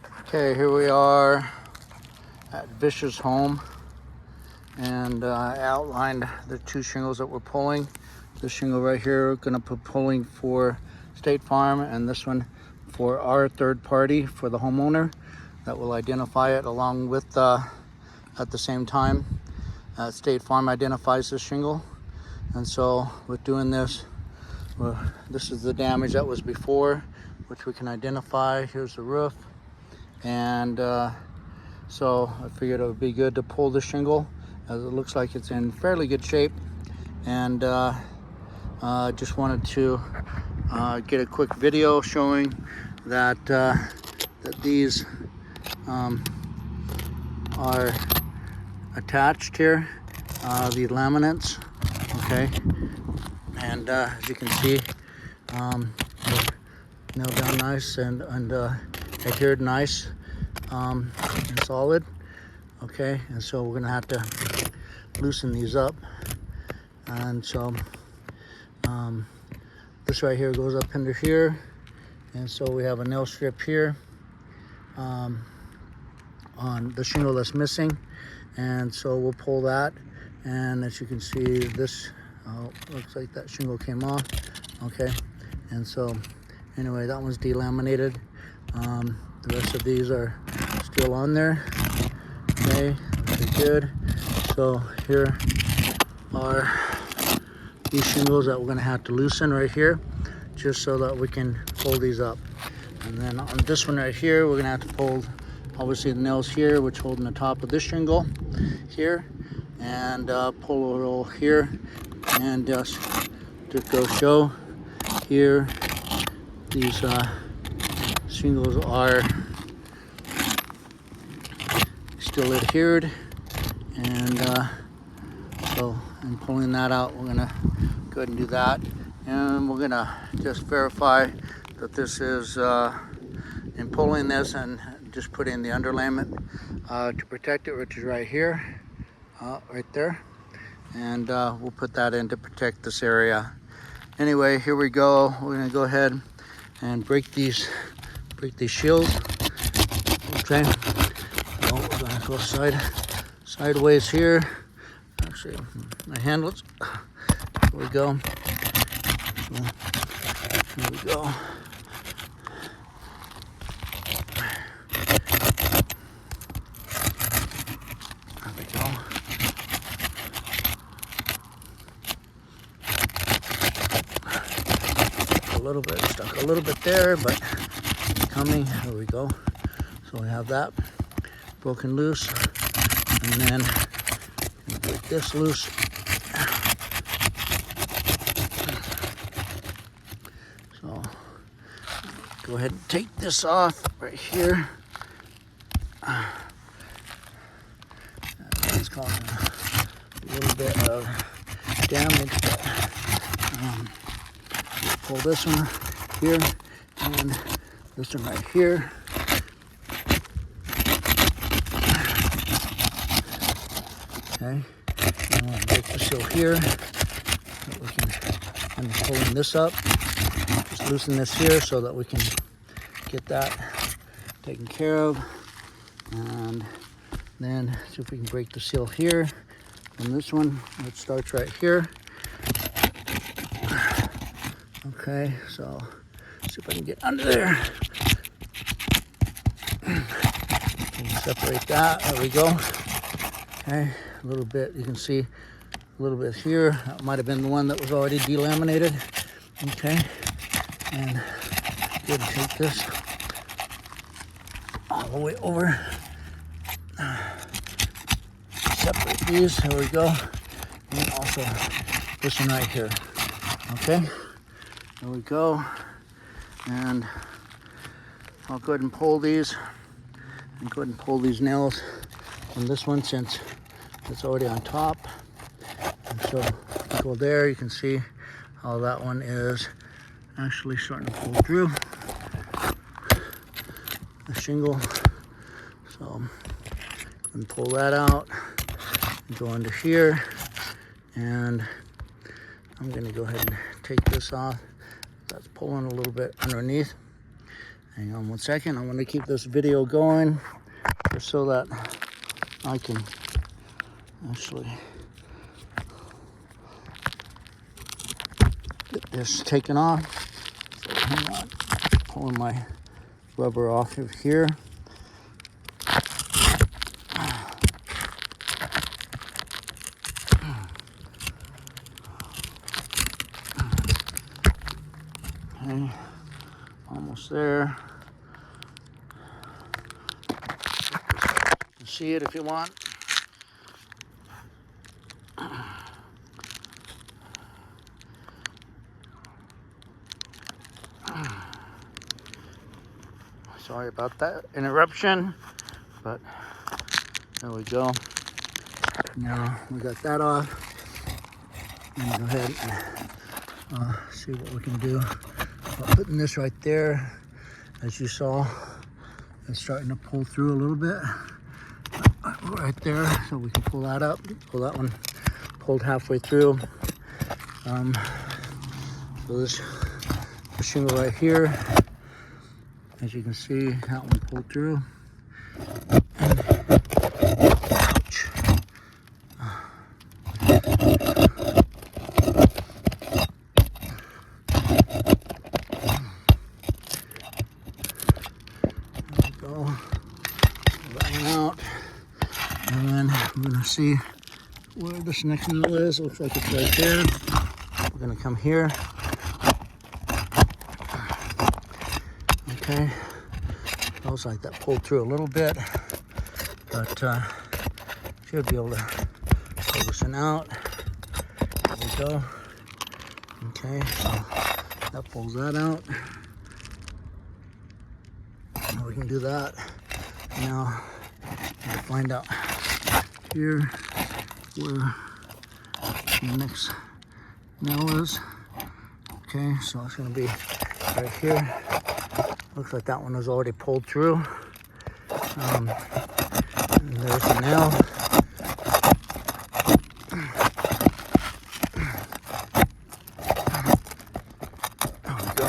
Okay, here we are at Vish's home, and I outlined the two shingles that we're pulling. This shingle right here, we're going to put pulling for State Farm, and this one for our third party for the homeowner that will identify it along with at the same time. State Farm identifies this shingle, and so with doing this, this is the damage that was before, which we can identify. Here's the roof. And so I figured it would be good to pull the shingle, as it looks like it's in fairly good shape. And just wanted to get a quick video showing that that these are attached here, the laminates. Okay, and as you can see, they're nailed down nice and adhered nice and solid. Okay, and so we're gonna have to loosen these up. And so this right here goes up under here, and so we have a nail strip here on the shingle that's missing, and so we'll pull that. And as you can see, this looks like that shingle came off. Okay, and so anyway, that one's delaminated. The rest of these are still on there. Okay, very good. So here are these shingles that we're going to have to loosen right here, just so that we can pull these up. And then on this one right here, we're going to have to pull obviously the nails here, which holding the top of this shingle here, and pull a roll here, and just to go show here, these shingles are still adhered, and so in pulling that out, we're gonna go ahead and do that, and we're gonna just verify that this is in pulling this, and just put in the underlayment to protect it, which is right here, right there, and we'll put that in to protect this area. Anyway, here we go. We're gonna go ahead and break these shields. Okay, so we're gonna go sideways here. Actually, my handles. Here we go. So, here we go. There we go. Stuck a little bit there, but it's coming. Here we go. So we have that broken loose, and then break this loose. So go ahead and take this off right here. It's causing a little bit of damage, but pull this one here and this one right here. Okay, and we'll break the seal here. So we can, I'm pulling this up, just loosen this here so that we can get that taken care of. And then see if we can break the seal here. And this one, it starts right here. Okay, so see if I can get under there. Separate that. There we go. Okay, a little bit. You can see a little bit here. That might have been the one that was already delaminated. Okay, and good. Take this all the way over. Separate these. There we go. And also this one right here. Okay. There we go, and I'll go ahead and pull these, and go ahead and pull these nails from this one since it's already on top. And so if you go there, you can see how that one is actually starting to pull through the shingle. So go ahead and pull that out and go under here, and I'm going to go ahead and take this off. That's pulling a little bit underneath, Hang on one second. I want to keep this video going just so that I can actually get this taken off. So hang on, pulling my rubber off of here. Okay, almost there. You can see it if you want. Sorry about that interruption, but there we go. Now we got that off. And go ahead and see what we can do. Putting this right there, as you saw, it's starting to pull through a little bit. Right there, so we can pull that up. Pull that one pulled halfway through. So this shingle right here, as you can see, that one pulled through. Ouch. There we go. Pull that one out. And then we're gonna see where this next nail is. Looks like it's right there. We're gonna come here. Okay, looks like that pulled through a little bit, but should be able to pull this one out. There we go. Okay, so that pulls that out. Now we can do that. Now we'll find out here where the next nail is. Okay, so it's going to be right here. Looks like that one was already pulled through. And there's the nail. There we go.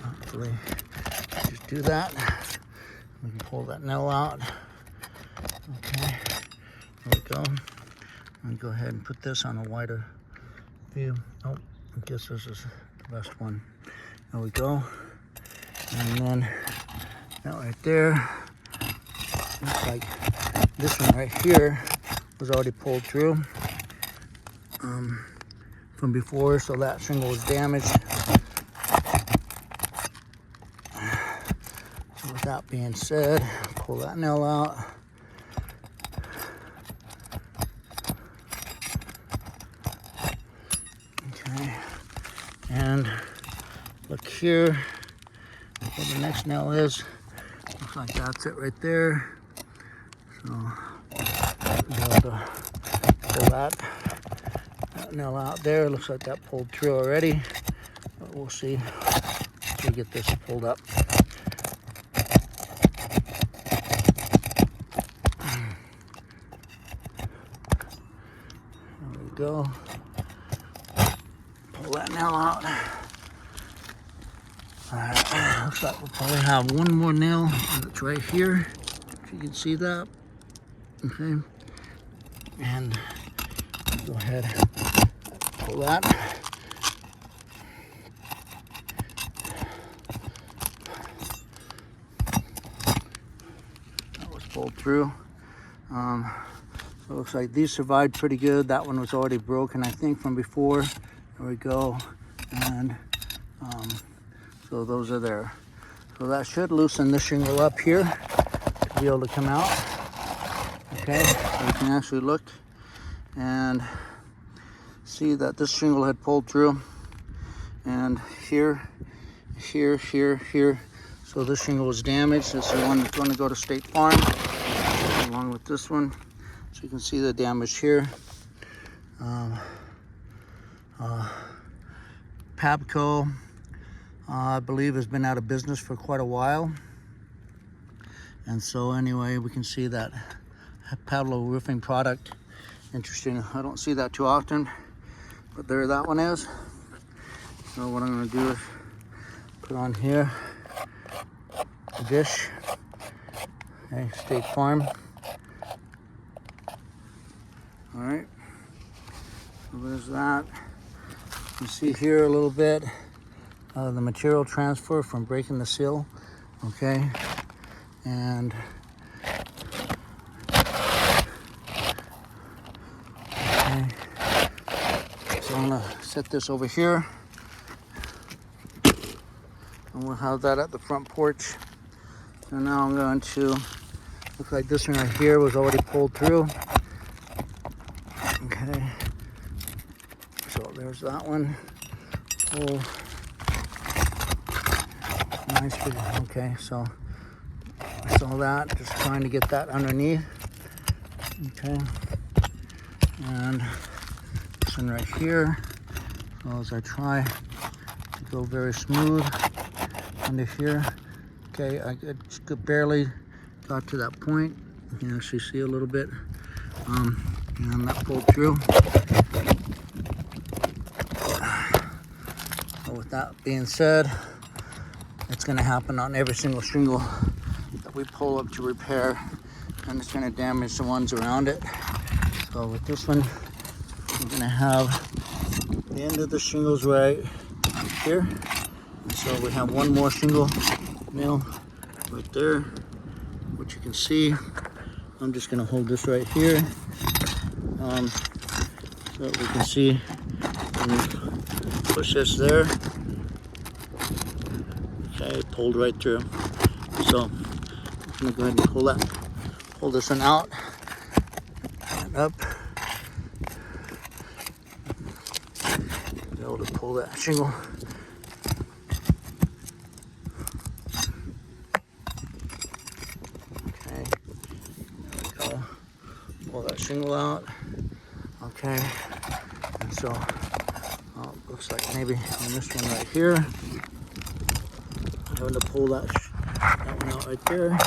Hopefully, just do that. We can pull that nail out. Okay, there we go. And go ahead and put this on a wider view. Oh, I guess this is the best one. There we go. And then that right there, looks like this one right here was already pulled through from before, so that shingle was damaged. So with that being said, pull that nail out. Okay, and look here where the next nail is. Looks like that's it right there. So we'll be able to pull that nail out there. Looks like that pulled through already, but we'll see if we get this pulled up. There we go. Pull that nail out. Alright, looks like we'll probably have one more nail that's right here, if you can see that. Okay, and go ahead and pull that. That was pulled through. So it looks like these survived pretty good. That one was already broken, I think, from before. There we go. And so those are there. So that should loosen this shingle up here to be able to come out. Okay, so you can actually look and see that this shingle had pulled through. And here. So this shingle was damaged. This is the one that's going to go to State Farm, along with this one. So you can see the damage here. Pabco, I believe, has been out of business for quite a while. And so anyway, we can see that Pablo roofing product. Interesting, I don't see that too often, but there that one is. So what I'm gonna do is Put on here, Vish, okay, State Farm. All right, so there's that. You see here a little bit of the material transfer from breaking the seal, okay, and okay. So I'm gonna set this over here, and we'll have that at the front porch. So now I'm going to, looks like this one right here was already pulled through. Okay, so there's that one. Pull. Nice big, okay, so I saw that, just trying to get that underneath. Okay, and this one right here. So as I try to go very smooth under here. Okay, I could barely got to that point. You can actually see a little bit. And that pulled through. So with that being said, it's going to happen on every single shingle that we pull up to repair, and it's going to damage the ones around it. So with this one, we're going to have the end of the shingles right here. And so we have one more shingle nail right there, which you can see. I'm just going to hold this right here so that we can see. And push this there. Okay, pulled right through. So I'm gonna go ahead and pull this one out and up. Be able to pull that shingle. Okay, there we go. Pull that shingle out. Okay, and so looks like maybe on this one right here. Having to pull that one out right there.